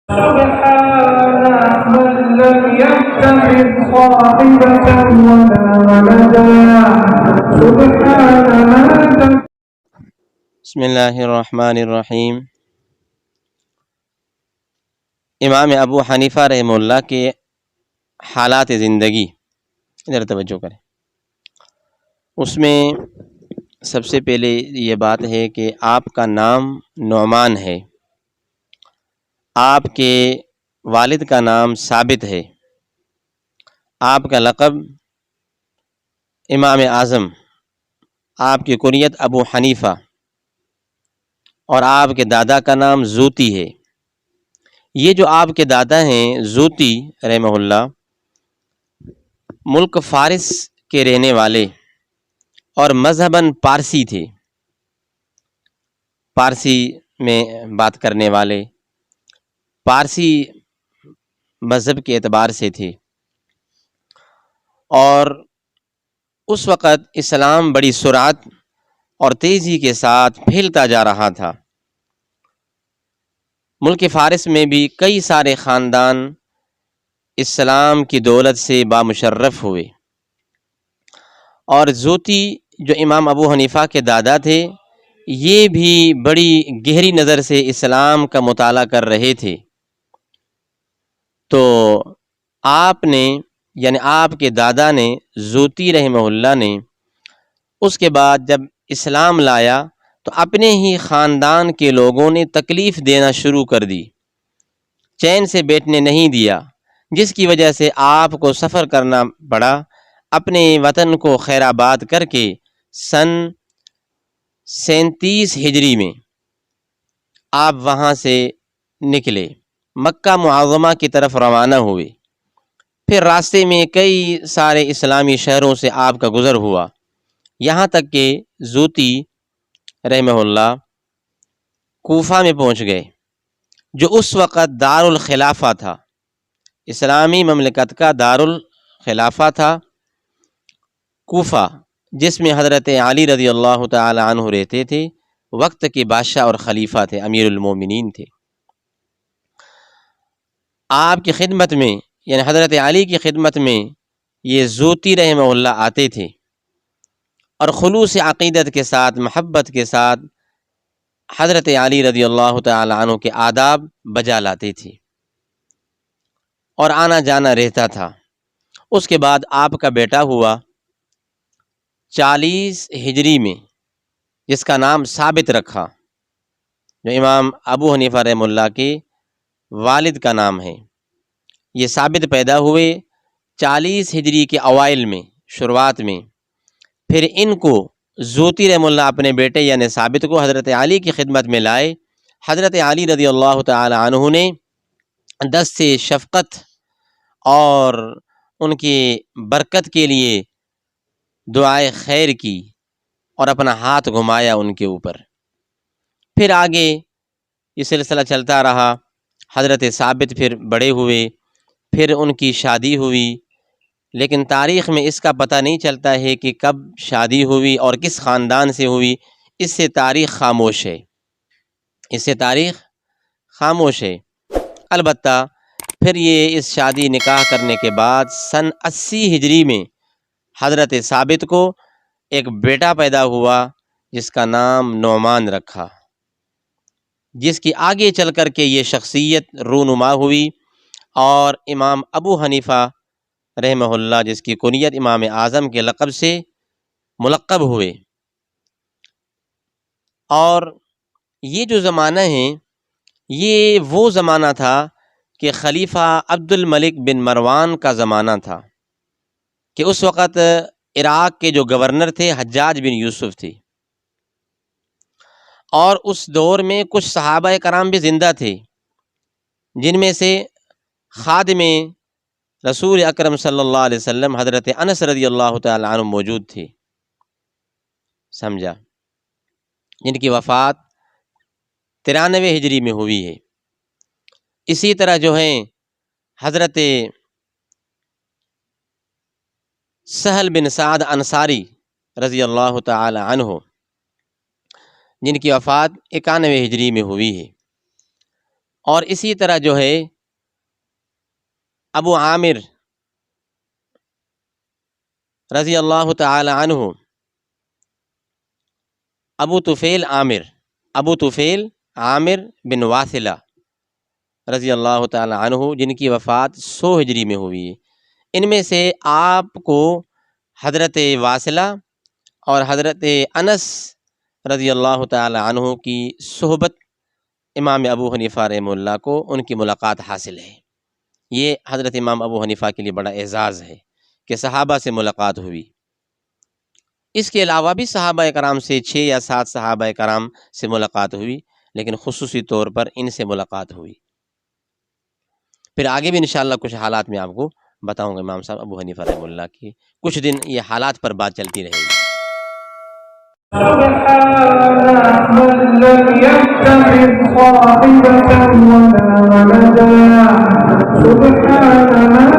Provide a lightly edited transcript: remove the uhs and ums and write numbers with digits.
سبحان من لم يتخذ صاحبة ولا ولدا سبحان من بسم اللہ الرحمن الرحیم۔ امام ابو حنیفہ رحمہ اللہ کے حالات زندگی، ادھر توجہ کریں۔ اس میں سب سے پہلے یہ بات ہے کہ آپ کا نام نعمان ہے، آپ کے والد کا نام ثابت ہے، آپ کا لقب امام اعظم، آپ کی کنیت ابو حنیفہ، اور آپ کے دادا کا نام زوتی ہے۔ یہ جو آپ کے دادا ہیں زوتی رحمہ اللہ، ملک فارس کے رہنے والے اور مذہباً پارسی تھے، پارسی میں بات کرنے والے، پارسی مذہب کے اعتبار سے تھے، اور اس وقت اسلام بڑی سرعت اور تیزی کے ساتھ پھیلتا جا رہا تھا۔ ملک فارس میں بھی کئی سارے خاندان اسلام کی دولت سے بامشرف ہوئے، اور زوتی جو امام ابو حنیفہ کے دادا تھے، یہ بھی بڑی گہری نظر سے اسلام کا مطالعہ کر رہے تھے۔ تو آپ نے یعنی آپ کے دادا نے زوتی رحمہ اللہ نے اس کے بعد جب اسلام لایا تو اپنے ہی خاندان کے لوگوں نے تکلیف دینا شروع کر دی، چین سے بیٹھنے نہیں دیا، جس کی وجہ سے آپ کو سفر کرنا پڑا۔ اپنے وطن کو خیر آباد کر کے سن 37 ہجری میں آپ وہاں سے نکلے، مکہ معظمہ کی طرف روانہ ہوئے۔ پھر راستے میں کئی سارے اسلامی شہروں سے آپ کا گزر ہوا، یہاں تک کہ زوتی رحمہ اللہ کوفہ میں پہنچ گئے، جو اس وقت دارالخلافہ تھا، اسلامی مملکت کا دارالخلافہ تھا کوفہ، جس میں حضرت علی رضی اللہ تعالی عنہ رہتے تھے، وقت کے بادشاہ اور خلیفہ تھے، امیر المومنین تھے۔ آپ کی خدمت میں یعنی حضرت علی کی خدمت میں یہ زوتی رحمہ اللہ آتے تھے، اور خلوص عقیدت کے ساتھ، محبت کے ساتھ حضرت علی رضی اللہ تعالی عنہ کے آداب بجا لاتے تھے، اور آنا جانا رہتا تھا۔ اس کے بعد آپ کا بیٹا ہوا 40 ہجری میں، جس کا نام ثابت رکھا، جو امام ابو حنیفہ رحمہ اللہ کے والد کا نام ہے۔ یہ ثابت پیدا ہوئے 40 ہجری کے اوائل میں، شروعات میں۔ پھر ان کو زوتی رحمہ اللہ اپنے بیٹے یعنی ثابت کو حضرت علی کی خدمت میں لائے۔ حضرت علی رضی اللہ تعالی عنہ نے دست شفقت اور ان کی برکت کے لیے دعائے خیر کی اور اپنا ہاتھ گھمایا ان کے اوپر۔ پھر آگے یہ سلسلہ چلتا رہا، حضرت ثابت پھر بڑے ہوئے، پھر ان کی شادی ہوئی، لیکن تاریخ میں اس کا پتہ نہیں چلتا ہے کہ کب شادی ہوئی اور کس خاندان سے ہوئی، اس سے تاریخ خاموش ہے، اس سے تاریخ خاموش ہے۔ البتہ پھر یہ اس شادی نکاح کرنے کے بعد سن 80 ہجری میں حضرت ثابت کو ایک بیٹا پیدا ہوا، جس کا نام نعمان رکھا، جس کی آگے چل کر کے یہ شخصیت رونما ہوئی، اور امام ابو حنیفہ رحمہ اللہ، جس کی کنیت امام اعظم کے لقب سے ملقب ہوئے۔ اور یہ جو زمانہ ہے، یہ وہ زمانہ تھا کہ خلیفہ عبد الملک بن مروان کا زمانہ تھا، کہ اس وقت عراق کے جو گورنر تھے حجاج بن یوسف تھے، اور اس دور میں کچھ صحابہ کرام بھی زندہ تھے، جن میں سے خادم رسول اکرم صلی اللہ علیہ وسلم حضرت انس رضی اللہ تعالی عنہ موجود تھے، سمجھا، جن کی وفات 93 ہجری میں ہوئی ہے۔ اسی طرح جو ہیں حضرت سہل بن سعد انصاری رضی اللہ تعالی عنہ، جن کی وفات 91 ہجری میں ہوئی ہے۔ اور اسی طرح جو ہے ابو عامر رضی اللہ تعالی عنہ، ابو طفیل عامر بن واثلہ رضی اللہ تعالی عنہ، جن کی وفات 100 ہجری میں ہوئی ہے، ان میں سے آپ کو حضرت واثلہ اور حضرت انس رضی اللہ تعالی عنہ کی صحبت امام ابو حنیفہ رحمہ اللہ کو ان کی ملاقات حاصل ہے۔ یہ حضرت امام ابو حنیفہ کے لیے بڑا اعزاز ہے کہ صحابہ سے ملاقات ہوئی۔ اس کے علاوہ بھی صحابہ کرام سے 6 یا 7 صحابہ کرام سے ملاقات ہوئی، لیکن خصوصی طور پر ان سے ملاقات ہوئی۔ پھر آگے بھی انشاءاللہ کچھ حالات میں آپ کو بتاؤں گا امام صاحب ابو حنیفہ رحمہ اللہ کی، کچھ دن یہ حالات پر بات چلتی رہے گی۔ سبحان من لم يتخذ صاحبة ولا ولدا، سبحان من